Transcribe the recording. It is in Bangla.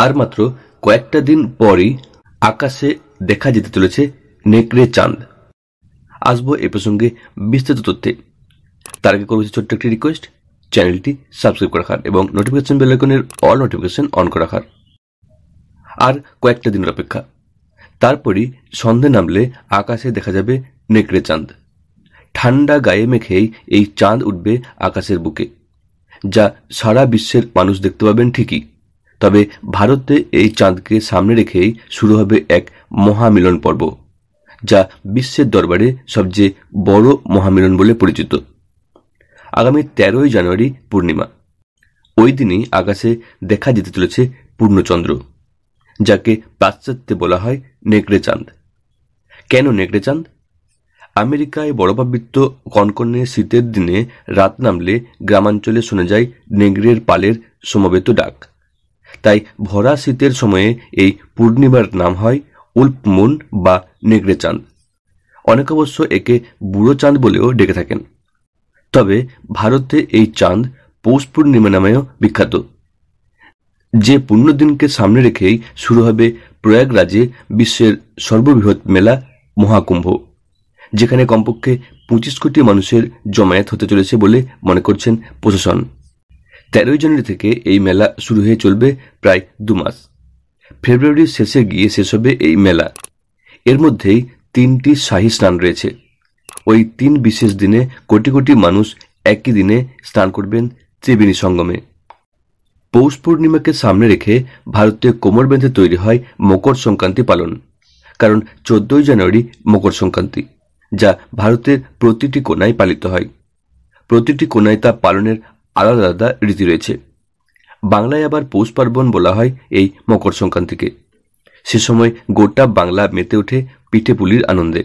আর মাত্র কয়েকটা দিন পরই আকাশে দেখা যেতে চলেছে নেকড়ে চাঁদ। আসবো এ প্রসঙ্গে বিস্তারিত তথ্যে। তার আগে করবো ছোট্ট একটি রিকোয়েস্ট, চ্যানেলটি সাবস্ক্রাইব করে রাখার এবং নোটিফিকেশন বেল আইকনের অল নোটিফিকেশন অন করে রাখার। আর কয়েকটা দিনের অপেক্ষা, তারপরই সন্ধে নামলে আকাশে দেখা যাবে নেকড়ে চাঁদ। ঠান্ডা গায়ে মেখেই এই চাঁদ উঠবে আকাশের বুকে, যা সারা বিশ্বের মানুষ দেখতে পাবেন ঠিকই, তবে ভারতে এই চাঁদকে সামনে রেখেই শুরু হবে এক মহামিলন পর্ব, যা বিশ্বের দরবারে সবচেয়ে বড় মহামিলন বলে পরিচিত। আগামী 13ই জানুয়ারি পূর্ণিমা। ওই দিনই আকাশে দেখা যেতে চলেছে পূর্ণচন্দ্র, যাকে পাশ্চাত্যে বলা হয় নেকড়ে চাঁদ। কেন নেকড়ে চাঁদ? আমেরিকায় বরফাবৃত কনকনে শীতের দিনে রাত নামলে গ্রামাঞ্চলে শোনা যায় নেকড়ের পালের সমবেত ডাক। তাই ভরা শীতের সময়ে এই পূর্ণিমার নাম হয় উল্ফ মুন বা নেকড়ে চাঁদ। অনেক অবশ্য একে বুড়ো চাঁদ বলেও ডেকে থাকেন। তবে ভারতে এই চাঁদ পৌষ পূর্ণিমা নামেও বিখ্যাত, যে পুণ্যদিনকে সামনে রেখেই শুরু হবে প্রয়াগরাজে বিশ্বের সর্ববৃহৎ মেলা মহাকুম্ভ, যেখানে কমপক্ষে 25 কোটি মানুষের জমায়েত হতে চলেছে বলে মনে করছেন প্রশাসন। 13ই জানুয়ারি থেকে এই মেলা শুরু হয়ে চলবে প্রায় 2 মাস। ফেব্রুয়ারির শেষে গিয়ে শেষ হবে এই মেলা। এর মধ্যেই 3টি শাহী স্নান রয়েছে। ওই 3 বিশেষ দিনে কোটি কোটি মানুষ একই দিনে স্নান করবেন ত্রিবেণী সঙ্গমে। পৌষ পূর্ণিমাকে সামনে রেখে ভারতে কোমর বেঁধে তৈরি হয় মকর সংক্রান্তি পালন, কারণ 14ই জানুয়ারি মকর সংক্রান্তি, যা ভারতের প্রতিটি কোণায় পালিত হয়। প্রতিটি কোণায় তা পালনের আলাদা আলাদা রীতি রয়েছে। বাংলায় আবার পৌষ পার্বণ বলা হয় এই মকর সংক্রান্তিকে। সে সময় গোটা বাংলা মেতে ওঠে পিঠে পুলির আনন্দে।